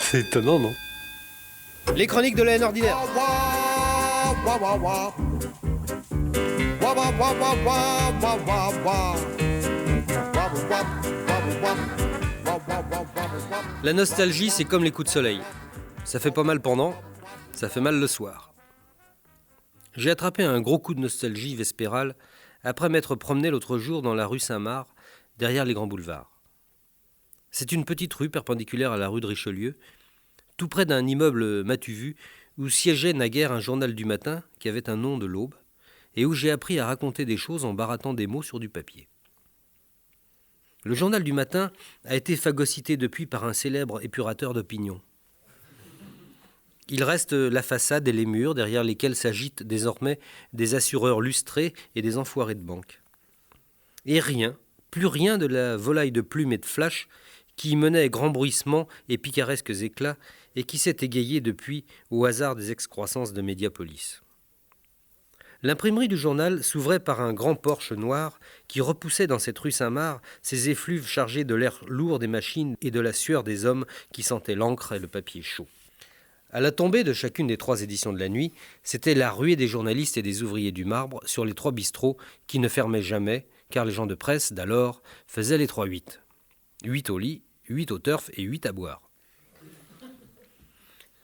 C'est étonnant, non? Les chroniques de la haine ordinaire. La nostalgie, c'est comme les coups de soleil. Ça fait pas mal pendant, ça fait mal le soir. J'ai attrapé un gros coup de nostalgie vespérale après m'être promené l'autre jour dans la rue Saint-Marc, derrière les grands boulevards. C'est une petite rue perpendiculaire à la rue de Richelieu, tout près d'un immeuble m'as-tu vu, où siégeait naguère un journal du matin qui avait un nom de l'Aube, et où j'ai appris à raconter des choses en barattant des mots sur du papier. Le journal du matin a été phagocyté depuis par un célèbre épurateur d'opinion. Il reste la façade et les murs derrière lesquels s'agitent désormais des assureurs lustrés et des enfoirés de banque. Et rien, plus rien de la volaille de plumes et de flash qui menait grand bruissement et picaresques éclats et qui s'est égayée depuis au hasard des excroissances de Médiapolis. L'imprimerie du journal s'ouvrait par un grand porche noir qui repoussait dans cette rue Saint-Marc ses effluves chargés de l'air lourd des machines et de la sueur des hommes qui sentaient l'encre et le papier chaud. À la tombée de chacune des 3 éditions de la nuit, c'était la ruée des journalistes et des ouvriers du marbre sur les 3 bistrots qui ne fermaient jamais, car les gens de presse d'alors faisaient les 3-8. 8 au lit, 8 au turf et 8 à boire.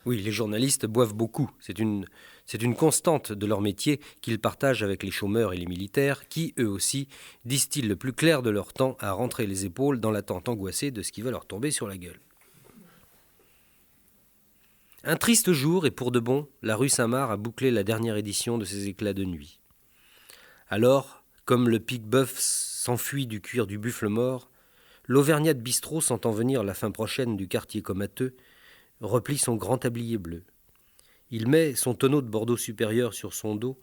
Oui, les journalistes boivent beaucoup. C'est une constante de leur métier qu'ils partagent avec les chômeurs et les militaires qui, eux aussi, distillent le plus clair de leur temps à rentrer les épaules dans l'attente angoissée de ce qui va leur tomber sur la gueule. Un triste jour, et pour de bon, la rue Saint-Marc a bouclé la dernière édition de ses éclats de nuit. Alors, comme le pique-bœuf s'enfuit du cuir du buffle mort, l'Auvergnat de bistrot, sentant venir la fin prochaine du quartier comateux, replie son grand tablier bleu. Il met son tonneau de Bordeaux supérieur sur son dos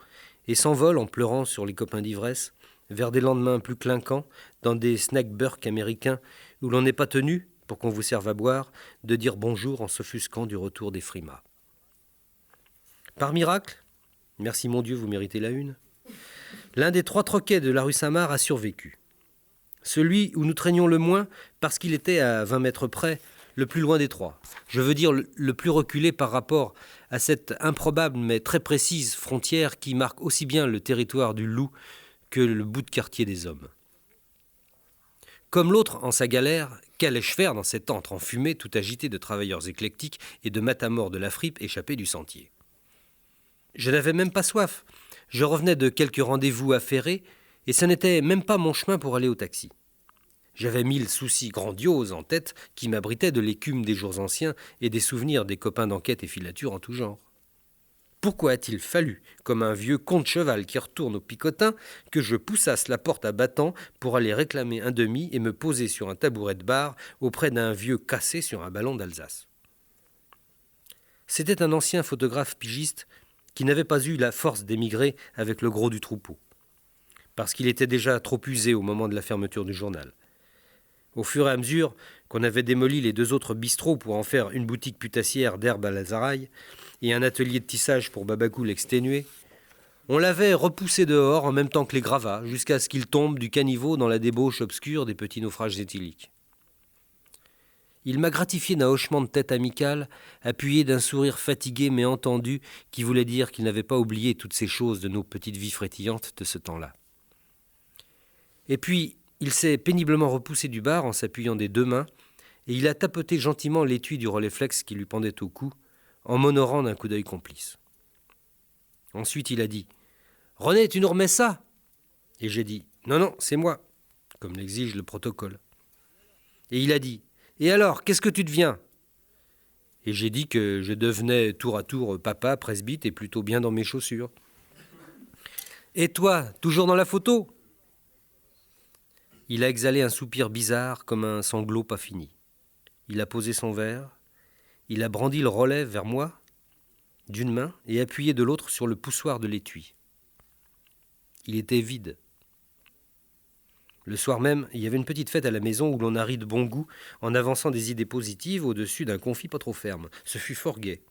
et s'envole en pleurant sur les copains d'ivresse vers des lendemains plus clinquants dans des snack-burks américains où l'on n'est pas tenu, pour qu'on vous serve à boire, de dire bonjour en s'offusquant du retour des frimas. Par miracle, merci mon Dieu, vous méritez la une, l'un des 3 troquets de la rue Saint-Marc a survécu. Celui où nous traînions le moins parce qu'il était à 20 mètres près, le plus loin des 3. Je veux dire le plus reculé par rapport à cette improbable mais très précise frontière qui marque aussi bien le territoire du loup que le bout de quartier des hommes. Comme l'autre en sa galère, qu'allais-je faire dans cet antre enfumé tout agité de travailleurs éclectiques et de matamores de la fripe échappés du sentier? Je n'avais même pas soif. Je revenais de quelques rendez-vous affairés et ce n'était même pas mon chemin pour aller au taxi. J'avais 1000 soucis grandioses en tête qui m'abritaient de l'écume des jours anciens et des souvenirs des copains d'enquête et filature en tout genre. Pourquoi a-t-il fallu, comme un vieux conte-cheval qui retourne au picotin, que je poussasse la porte à battant pour aller réclamer un demi et me poser sur un tabouret de bar auprès d'un vieux cassé sur un ballon d'Alsace? C'était un ancien photographe pigiste qui n'avait pas eu la force d'émigrer avec le gros du troupeau, parce qu'il était déjà trop usé au moment de la fermeture du journal. Au fur et à mesure qu'on avait démoli les 2 autres bistrots pour en faire une boutique putassière d'herbe à Lazaraï et un atelier de tissage pour Babacou l'exténué, on l'avait repoussé dehors en même temps que les gravats, jusqu'à ce qu'il tombe du caniveau dans la débauche obscure des petits naufrages éthyliques. Il m'a gratifié d'un hochement de tête amical, appuyé d'un sourire fatigué mais entendu, qui voulait dire qu'il n'avait pas oublié toutes ces choses de nos petites vies frétillantes de ce temps-là. Et puis, il s'est péniblement repoussé du bar en s'appuyant des 2 mains, et il a tapoté gentiment l'étui du Rolleiflex qui lui pendait au cou, en m'honorant d'un coup d'œil complice. Ensuite, il a dit « René, tu nous remets ça ?» Et j'ai dit « Non, non, c'est moi », comme l'exige le protocole. Et il a dit « Et alors, qu'est-ce que tu deviens ?» Et j'ai dit que je devenais tour à tour papa, presbyte et plutôt bien dans mes chaussures. « Et toi, toujours dans la photo ?» Il a exhalé un soupir bizarre comme un sanglot pas fini. Il a posé son verre, il a brandi le relais vers moi, d'une main, et appuyé de l'autre sur le poussoir de l'étui. Il était vide. Le soir même, il y avait une petite fête à la maison où l'on a ri de bon goût en avançant des idées positives au-dessus d'un confit pas trop ferme. Ce fut fort gai.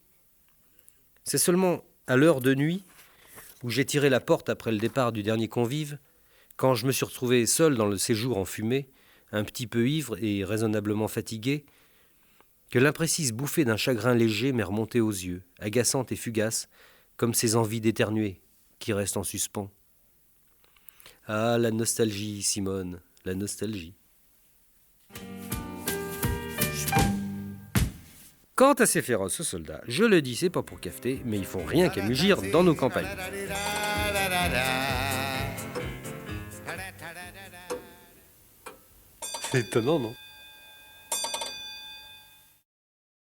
C'est seulement à l'heure de nuit, où j'ai tiré la porte après le départ du dernier convive, quand je me suis retrouvé seul dans le séjour enfumé, un petit peu ivre et raisonnablement fatigué, que l'imprécise bouffée d'un chagrin léger m'est remontée aux yeux, agaçante et fugace, comme ces envies d'éternuer qui restent en suspens. Ah, la nostalgie, Simone, la nostalgie. Quant à ces féroces soldats, je le dis, c'est pas pour cafeter, mais ils font rien qu'à mugir dans nos campagnes. C'est étonnant, non ?